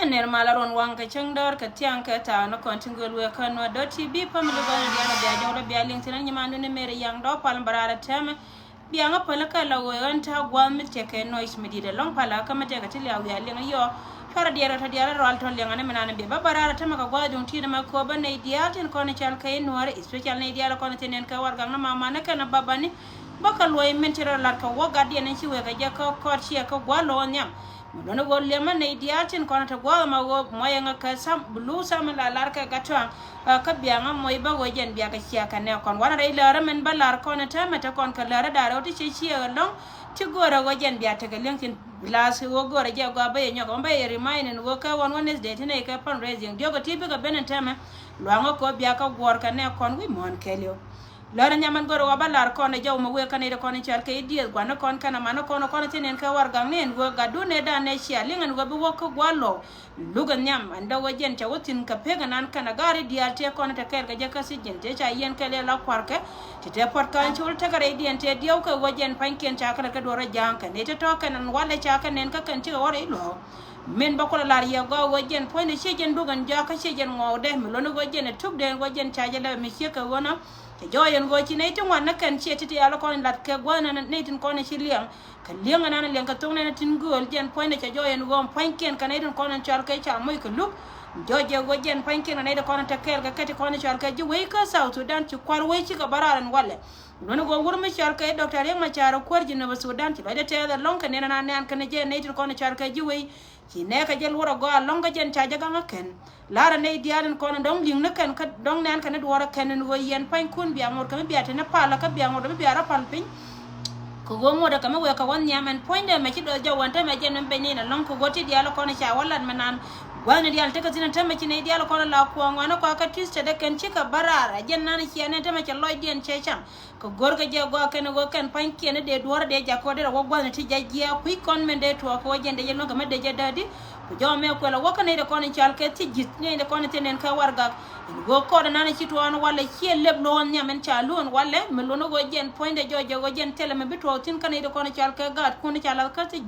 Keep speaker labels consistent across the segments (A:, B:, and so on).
A: ner malaron wang ka changdor ka tiang ka ta no kontingol we kan wa do tv pamilo ba ya na bia jawra bia ling tinan nyama no mere yang do pal barara teme bia nga pala ka la we anta gwa mi teke noise medida long pala ka mate ka tilia wi aling yo fara diara ta diara ro alto lenga ne menana be ba barara teme ka gwa jong tina ma ko ba ne dia tin ko ne chal kay noare special ne dia la ko ne tenen ka war gang na mama ne kana babani bakal way mentira la ka waga dia ne ci we ka ja ko chi ka gwa lo nyam no go lema ne diatin kono to go ma go moyenga ka sam blu sam la lar ka gatwa ka bianga moy ba go jen biaga cia ka ne kon wana re lara men balar kono ta meta kon ka lara daro ti ci long ti go ra go jen biata ga lenkin blas go go ra ja go ba yenyo go ba yeri mainen go ka won Wednesday tene ka pan raising dio go tibi ga benen tama lo ko biaka gor ka ne kon wi mon kelio Lara nyaman goro wa balar kono jaw ma we kanede kono chal ke diel gwana kon kana mano kono tenen ka war gang nen go gadu ne da ne sia lingan go bo ko gwalo lugan nyam anda wajen ta wotin ka pega nan kana gari dial te kono ta ker ga jaka si jente cha yen kale la kwarke te pot kan chul ta gare dien te diaw ka wajen panken cha ka dora janka ne te to kan wala cha ka nen ka kan ti wore lo men bakola lar ya go wajen poine shejen dugan jaka shejen ngode mi lono wajen tuk den wajen cha jala mi sheka wona joyen go ci ne tin wanna kan ci titi ala kon lat ke gwana ne tin kon ci liang ka liang na liang ka tong ne tin gol jen point ca joyen go panken kan ne tin kon chal ke cha moy ka lu joje go jen panken ne de kon ta kel ka kati kon chal ka ji we ka South Sudan ci kwar we ci ka bararan walle non go wur mi chal ka docteur yang ma chara korji no Sudan ci de te da lonka ne na ne kan je ne tin kon chal ka ji we ci ne ka jel wora go longa jen cha jaga ngaken lara ne diaden kono dong ling na kan ka dong nan kan dwara kan no yen pain kun biya ngor kan biya tena pala ka biya ngor biya ra pal pin ko go ngoda kama we ka wan nyamen point de me ci do jawanta me jen be ni na long ko goti diala kono cha wallan manan wani dial te ka tin tamma ci ne diala kono la ko ngwana ko ka tiste de kan ci ka barara jen nan ci ne tamma ci loy dien che cham ko gorga je go kan pain kene de dwara de jakko de wo gwana ti jajja ku kon men de to ko jende yelo ka medde je dadi jo me ko la wakane de kono chal ke ti jit ne de kono tenen ka warga go ko de nana ci to an wala ci leblo on nyamen cha lon wala me lono go jen point de jojo go jen tele me bito tin kan de kono chal ke gat kono chala ka ti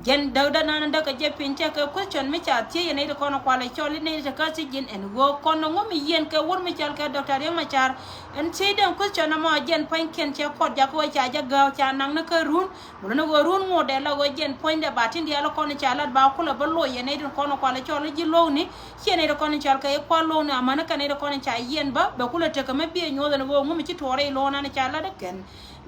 A: jen dawda nana de ka je pinche ka question me cha ti ne de kono kwala choli ne de ka ti jen en go kono ngomi yen ke wor me chal ke doctor yang machar en ti de question mo jen point ken che ko ja ko cha ja ga cha nang na ka run lono go run mo de la go jen point de batin de la kono chala ba ko la lo yene de kono kwala choli ji lo ni chene de kono chal ka e kwa lo na mana ka ne de kono cha yen ba be kula te ka me bi nyo de go ngomi ci tore lo na chala de ken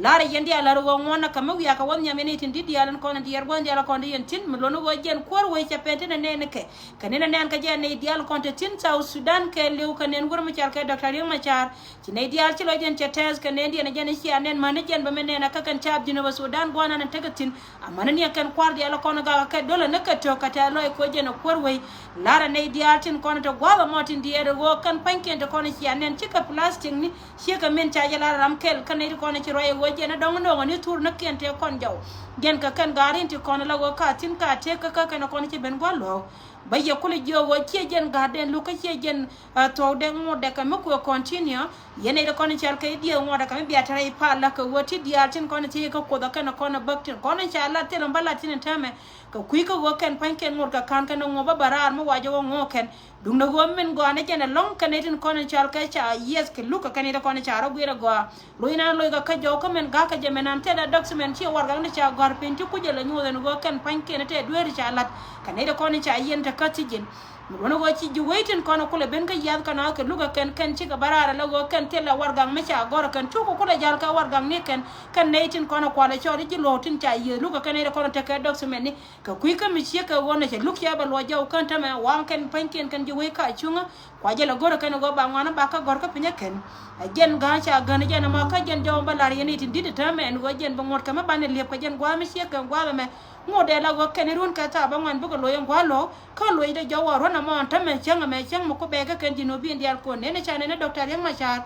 A: lara yendi ala ro ngona kama wiya ka wanya meni tin di ala kono di yargo ndi ala kono yen tin mi lono go jen kor we cha pente ne ne ke kanena ne an ka jen ne di ala kono tin South Sudan ke lew kanen gor ma chal ka docteur yang ma char ci ne di ala ci lo jen cha tez ka ne di ne jen ci anen man jen ba men ne na ka kan chab dino ba Sudan gona nan tagatin amana ne kan kwar di ala kono ga ka dole na ka to ka ta lo ko jen kor we lara ne di ala tin kono to gwa mo tin di go kan panken to kono ci anen ci ka plastic ni ci ka men cha jala ram kel kan ne kono ci roye wajena dong ni tur na kente kon jaw gen ka kan garin ti kon la go ka tin ka te ka kan kon ci ben golo baye kule jo wo ci jen garden lu ka ci jen to de mo de ka mo ko continue yene de kon ci al kay di mo de ka bi atare pa la ka woti di atin kon ci ka ko da kan kon baktin kon ci ala te lamba latin tame ka kuy ko go ken panken ngor ka kan ngo ba barar mo wajo ngo ken dum na go men go ane jen long kan etin kon ci al kay cha yes ke lu ka kan de kon ci aro gira go loina lo ga jo ko men ga ka je men ante da document ci war ga ne cha gar pen ci ku je la nyu den go ken panken te duer cha lat kan de kon ci yen ta katijin wono go ci waitin kono kula ben ka yad kana ka luga kan ci ga barara lago kan tella wargang me cha gor kan tuko kula jal ka wargang ne kan netin kono kwala chori ji lotin cha ye luga kan ne kono te ka document ni ka kuy ka mi ci ka wona ci luk ya ba lo jaw kan ta me wan kan panken kan ji we ka chunga kwa jela gor kan go ba ngwana ba ka gor ka pinya kan jen ga cha gan jen ma ka jen jaw ba lar yeni tin didi ta me go jen ba ngot ka ma ban lep ka jen gwa mi ci ka gwa me ngode la go kenerun ka ta ba ngwan bu ko loyen gwalo ka loy de jawa rona ma ta me changa mo ko be ka kan dino bi ndial ko ne cha ne docteur yang ma cha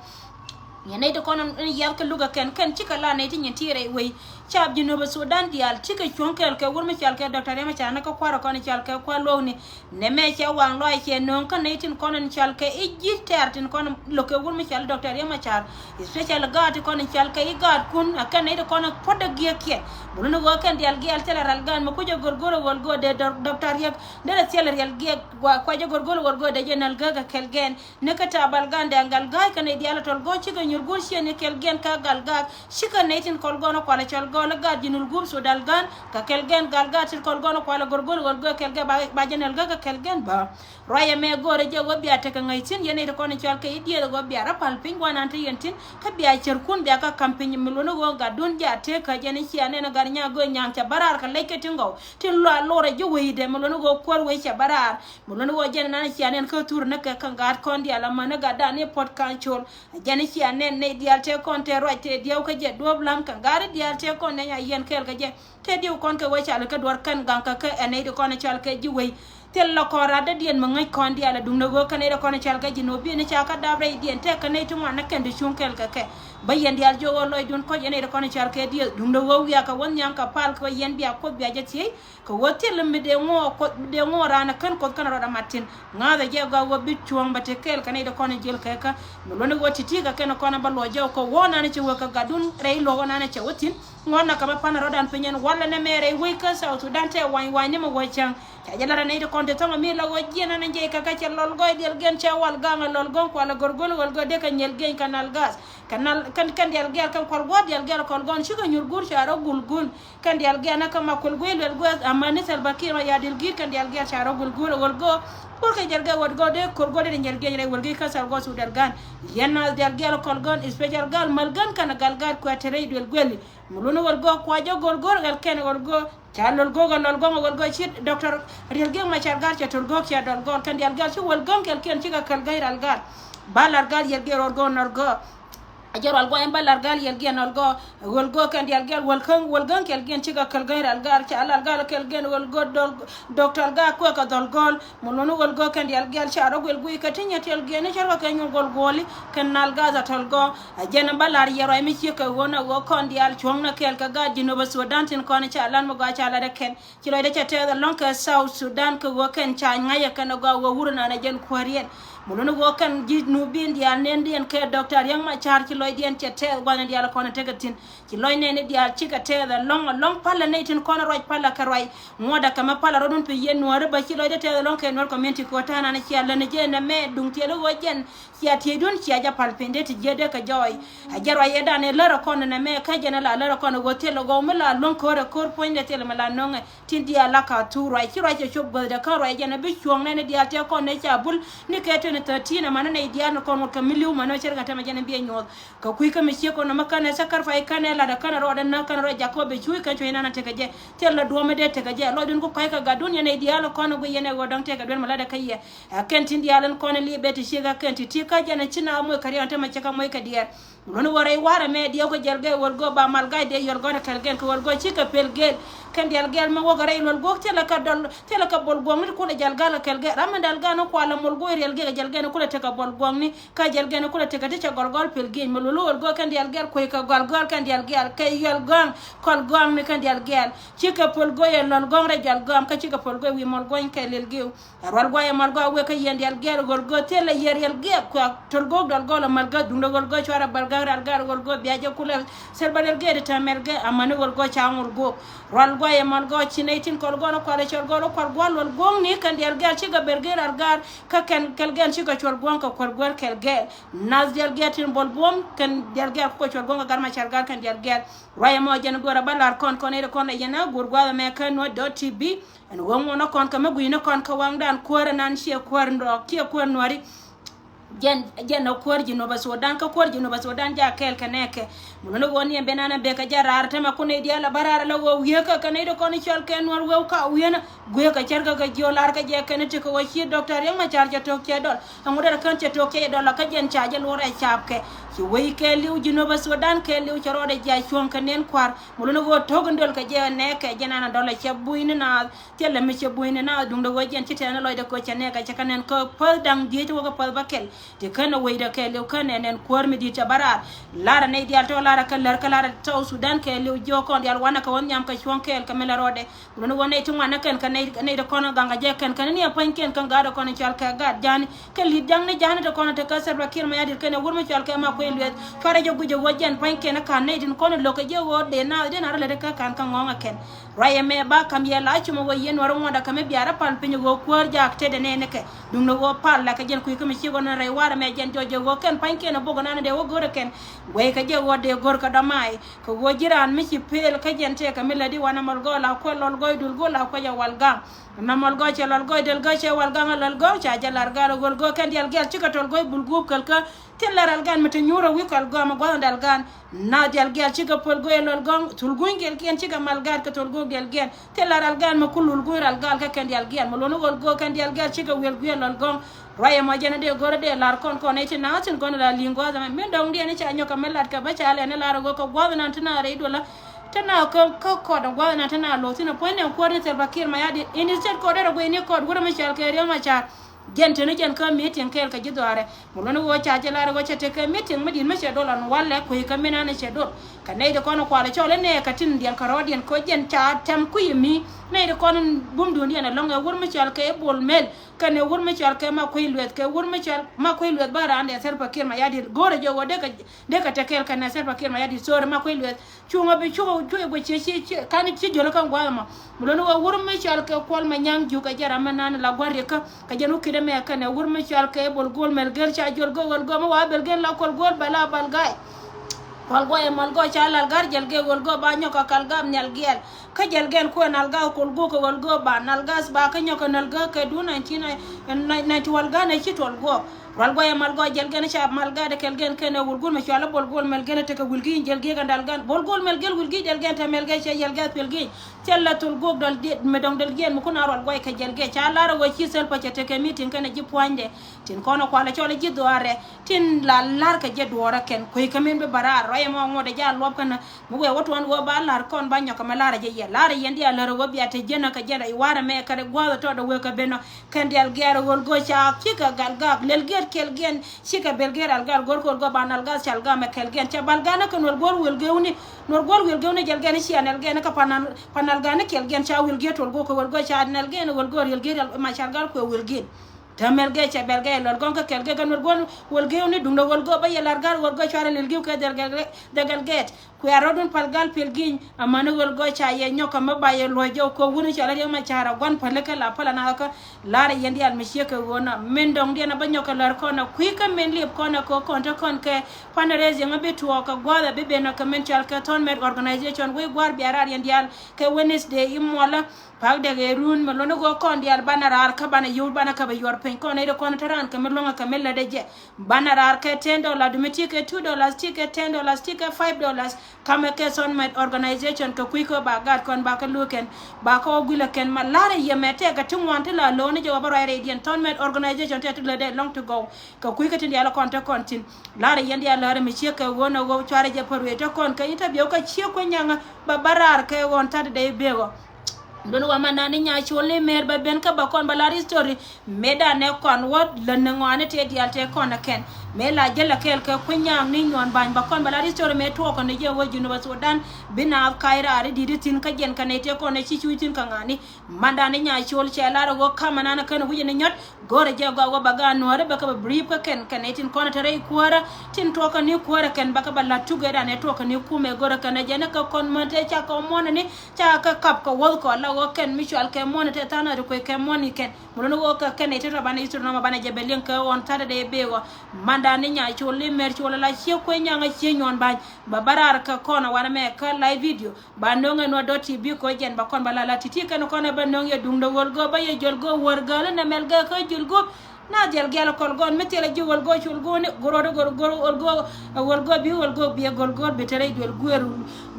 A: yana da kono yar ka luga kan cika la ne tin yantire wai chab Junuba Sudan dial cika chonkel ke wurmi chal ke Dr. Yama chana ka kwara kono chal ke kwalo ni ne me cha wang loy ke non kan ne tin kono chal ke iji tertin kono lo ke wurmi chal Dr. Yama chal special guard kono chal ke guard kun akan ne kono poda gia ke bulun go kan dial gial tela ralgan ma kujo gorgoro golgo de Dr. Yak de la tela real gia kwa jo gorgoro golgo de jenal gaga kelgen ne ka tabal gande angal gay kan dial tol go cika nyurgul shi ne kelgen ka galga shika ne tin kolgono kwala chal gola gad jinul gum so dalgan ka kelgen galga til kolgono kwala gorgol golgo kelge ba jenal gaga kelgen ba roya me gore je go biya te ka ngaitin yene de kono chal ke idie go biya rapal pingwana ante yentin ka biya cerkun biya ka campagne milono go gadun ja te ka jene ci ane na garnya go nyang cha barar ka leke tingo tin lo lore je weide milono go kor we cha barar milono go jene na ci ane ka tour na ka ngat kondi ala mana gada ne pot kanchol jene ci ane ne dial te konte roite diaw ka je doblam ka ngare dial te kon ne yen kel ka je te diw kon ka we cha ka dwar kan ganka ka ene de kono chal ke ji we tel la kora da dien mangai kondi ala dung go kaneda kono chal ka jino bi ne chaka dabre dien te kanai tu mana kende chunkel ka ke bayen dial jogo loy dun ko yene kono chal ke di dung go ya ka won nyam ka pal ko yen biya ko biya jati ko wotel me de ngo ko de ngo rana kan ko kan roda matin ngada je ga wo bi chuang bate kel kaneda kono jel ka ka no lone woti tiga ken kono ballo jaw ko wona ne ci wo ka gadun rei lo wona ne ci wotin ngona ka ba pana rodan penyen wala ne mere wi ka sa to dante wan ne mo wo chang ta jala ne de konde to mi la wo jena ne je ka ci lol goy del gen ci wal ganga lol gon ko la gorgol wal go de ka nyel gen kanal gas kanal kan dial gel kan kol god dial gel kol gon shiga nyur gur sharo gulgul kan dial gel na kama kol goy wel go amane sal bakira ya dil gir kan dial gel sharo gulgul wal go porque jelga wad go de kor go de jelga re wal gi ka sal go su del gan yenna dial gel kol gon special gal mal gan kan gal gal ko tere del gweli muluno wal go ko jo gol gor gal ken wal go chalol go gal go wal go ci docteur real gi ma char gal ci tol go ci dal go kan dial gal ci wal gon kel ken ci ga kal gairal gal balar gal yel ge ro go nor go ajor algo en balar gal yel gen algo wol go kan dial gal wol gan kel gen ci ga kal gairal gal ci alal gal kel gen wol go docteur ga ko ka dol gol monono wol go kan dial gal ci aro gol guy ka tinya tel gen ci ro ka ñu gol goli kan nal ga za tol go jena balar yero mi ci ka wona go kon dial chongna kel ka ga Junuba Sudan tin ko ne ci alan mo ga ci ala de ken ci lo de ci te long ka South Sudan ko go ken cha ngaya kan go wo wurna na jen korien monono go kan ji no bin dial nen den ke docteur yang ma char ci loy dien ci te gona dial ko na tegatin ci loy ne dial ci ka te da long pala ne tin ko na roj pala ka roy moda kama pala rodun pe yen no ba ci loy de te long ke no community ko tana na ci alla ne je na me dung te lo go jen ci ati dun ci aja pal pende ti je de ka joy a jaro ye da ne lero ko na me ka je na la lero ko no go te lo go mala long ko re ko point de te mala no tin dial la ka tu roy ci roy ci shob go de ka roy je na bi chuong ne dial te ko ne cha bul ni ke te ne 13 mana ne dial no ko mo ka miliu mano cherga ta ma je ne bi nyod ka kuy ka mi ko no makana sakar fay kanela da kana ro da na kana ro jakobe chuy ka chuy na te ka je te la do me de te ka je lo dun ko kay ka gadun ne dial ko no go yene go dang te ka don mala da kayya kenti dial ko ne libe te shiga kenti ti ka je na china mo kari anta ma cheka mo ka dial non wara wara me dial ko jelge wor go ba mal gay de yor go na kal gen ko wor go chika pel gel kan dial gel ma wo gare lol go te la ka dol te la ka bol go mi ko le jal gal kel ge ram dal ga no ko la mol go rel ge jal ge ko le te ka bol go ni ka jal ge ko le te ka te cha gol gol pel ge mo lol go kan dial gel ko ka gol gol kan dial gel kay yol gong kol gong ni kan dial gel chika pol go ye lol gong re jal gam ka chika pol go wi mol go kay lel ge rol go ye mol go we ka yen dial gel gol go te la yer yel ge ko tol go dal go la mal ga dum gol go chara bal ga ral gar gol go biaje ko le ser balel ge de tamer ge amane gol go cha ngol go rol go ye mol go chinaitin kol go no ko le chol go no kol go lol gong ni kan dial gel chiga berger al gar ka ken kel gen chiga chol gong ka kol go kel gel nas dial getin bol bom kan dial gel ko chol gong gar ma chal gar kan dial gel waye mo jen go ra balar kon e kon yena gur go me kan no .tv en won no kon ka me guino kon ka wang dan ko nan she ko ndo ki ko nori jen no ko Junuba Sudan ka ko Junuba Sudan ja kel kaneke mono woni benana be ka jarar tama ko ne diala barara la wo yeka kanede ko ni chol ken war wo ka wena go ka cerga ga jolar ka je kanete ko wachi docteur yang ma charja to ke dol amudar kan che to ke dol ka jen chaje lore chapke ci way ke liw Junuba Sudan ke liw ci rode ja chon ka nen kwar muluno go togandol ka je ne ke jenana dole ci buine na tele mi ci buine na dung do jen ci tane loy de ko ci ne ka ci kanen ko pal dang di to ko pal bakel te kana way de ke liw kanen nen kwar mi di ta barar lara ne di alto lara ka lar ka lara to Sudan ke liw joko yal wana ka won nyam ka chon ke ka mela rode muluno wona tu wana kan ne de kono ganga je kan ni pan ken kan gado kono ci al ka gad jan ke li dang ne jan de kono te ka ser bakir ma yadir kene wurma ci al ka ma ko luet fare jogu jo wajen pan ken kan ne din kono lo ka je wo de na ra le ka kan ngonga ken raye me ba kam ye la ci mo wo yen waro mo da kam biara pal pinyo go kwor jak te de ne ke dum no go pal la ka jen ku mi ci go na ray wara me jen jojo go ken pan ken bo go na de wo go ken we ka je wo de gor ka da mai ko wo jiran mi ci pel ka jen te ka mi la di wana mal go la ko lol goy dul go la ko ya wal ga na mal go ci lol goy del go ci wal ga lol go ci jalar ga gol go ken del gel ci ka tol goy bul go kal ka tellaral gan mata nyuro wi kal go ma go dal gan na del gel ci ka pol goy lol go tul go ngel ken ci ka mal ga ka tol go gel gen tellaral gan ma kulul go ral gal ka ken del gel ma lono gol go ken del gel ci ka wel go lol go raye ma jena de gore de lar kon kon eti na tin kon la lingo za men dong de ne ci anyo ka melat ka ba ci ale ne lar go ko go na tana re dola tana ko da gwa na tana lo tina point en ko ne ter bakir ma yadi instead ko da go ni ko gura ma chal ke re ma cha gente ne jen ka meeting kel ka jidore mulo no wo cha jela go cha te ka meeting madin ma che dolan walla ko ka mena ne che dol ka nei de kono kwale chole ne ka tin dial karodien ko jen cha tam ku yimi nei de kono bum du ne longa wur ma chal ke bol mel ka ne wur ma chal ke ma ko luet ke wur ma chal ma ko luet bara ande ser bakir ma yadi gore jo wo de ka te kel ka na ser bakir ma yadi sore ma ko luet chunga be chugo go che kan ci jolo kan gwa ma mulo no wur ma chal ke kol ma nyang ju ka jara ma nan la gware ka jenu kide me ka ne wur ma chal ke bol gol mel ger cha jol go wal go ma wa bel gen la kol gol bala bal gay wal go e mal go cha lal gar jel ge wal go ba nyoka kal gam nyal gel ka jel gen ko nal ga kol go ko wal go ba nal gas ba ka nyoka nal ga ke du 19 wal ga ne ci tol go wal go e mal go jel gen cha mal ga de kel gen ke ne wul gol ma chala bol gol mel gen te ka wul gi jel ge gandal gan bol gol mel gel wul gi jel gen te mel ge cha jel ga pel gi tella tul go dal de me dong del gen mu ko na wal go e ka jel ge cha la ro ci sel pa te ke meeting ken ji poinde tin kono ko la chole ji doare tin la lar ka je doora ken ko ka men be bara roye mo ngode ja lob kana mu we wotu an go ba lar kon ba nyoka malara je ye lar yendi ala ro bi ate jena ka jeda i wara me ka de go to do we ka beno kan del gero gol go cha kika gal gak lel ger kel gen sika bel ger al gal gor ko go banal gas chal ga me kel gen cha bal gana ko nor gol wel gewni nor gol wel gewni jel gen ci anel gen ka panal gana kel gen cha wel getol go ko wel go cha anel gen wel gor yel ger ma chal gal ko wel gen tamel ge cha bel ge lol gon ka kel ge gan wol wol ge ni dung wol go ba yelar gal wol go chara lel ge ka del get ku yarodun pal gal pel gin amana wol go cha ye nyoka ma ba ye lo jo ko woni cha la ma chara gon pal ka la pala na ka la yendi al monsieur ke wona men dong de na ba nyoka lar ko na ku ka men lip ko na ko konta kon ke panareze ngabe to ka gwada be be na ka men chal ka ton med organization we gwar bi arar yendi al ke Wednesday imola pag de run ma lono go kon dial banarar ka bana yul bana ka ba yor pen kon e kon taran ka melonga ka mella de je banarar ka $10 dumeti ke $2 ticket $10 ticket $5 kama ke son med organization ka kuiko ba gad kon ba ka luken ba ko gula ken ma lare yemete ka tumwante la loni je ba rare dien ton med organization te de long to go ka kuiko tin dial kon ta kontin lare yendi ala lare mi che ka wona go chare je porwe to kon ka interview ka che ko nyanga ba barar ka won tade de bego don wa manani nya chole mer ba ben ka ba kon balari story meda ne kon wod le ngone te dial te kon ken me la jela kel ka kunya ni nyon ban ba kon balari story me to kon je wo Junuba Sudan bina kaira ari di tin ka gen kan te kon ci chuitin ka ngani mandani nya chol che la go kamana na kan huje ne nyot gore je go ba ga no re ba ka brief ka ken tin kon te re kuara tin to kan ni kuara ken ba ka balla tugeda ne to kan ni kume gore kan je ne ka kon monte cha ko mon ni cha ka kap ka wol ko la wo ken michal ke mon te tana ko ke mon ken muno wo ka ken te to bana istro no bana je belen ka on tade de bego mandani nya choli mer chola la che ko nya nga che nyon ba barar ka kona wana me ka live video ba ndonga no .tv ko jen ba kon bala la titi kan kona ba ndonga dung do wol go ba ye jol go wor gal na mel ga ka jul go na jel gel kol gon metela ji wol go chul go ne goro wol go bi wol go bi gol go be tere jol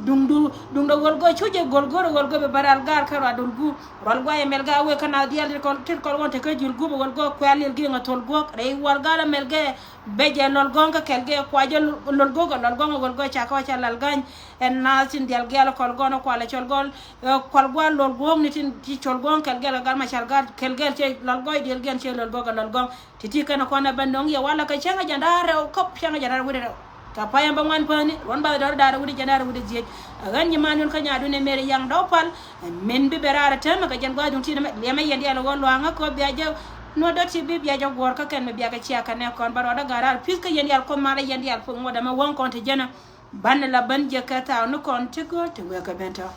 A: dung do golgo chuje golgo be baral gar karo dolgu rolgo e melga we kana dial ko tir ko wonte ko julgu golgo ko alil gi ngatol go re wargala melge beje lol gonga kelge kwaje lol golgo chaka cha lal gan en nasin dial gel kol gono ko ala chol gol kol gol lol gong nitin ti chol gon kelge gal ma chal gar kelge che lol goy dial gen che lol gong titi kana ko na bandong ya wala ka changa jandare ko changa jandare wude kapaya bangan pani ron ba dar wudi jandare wudi je ganyi manon kanya dune mere yang dopal men bi berara tan ka jan gwadun ti le may yandi ala wolo anga ko biaja no doti bi biaja gor ka ken biaga ciaka ne kon baro da garal puisque yandi al ko mara yandi al ko ngoda ma won kon te jana ban la ban je kata no kon te go te we ka benta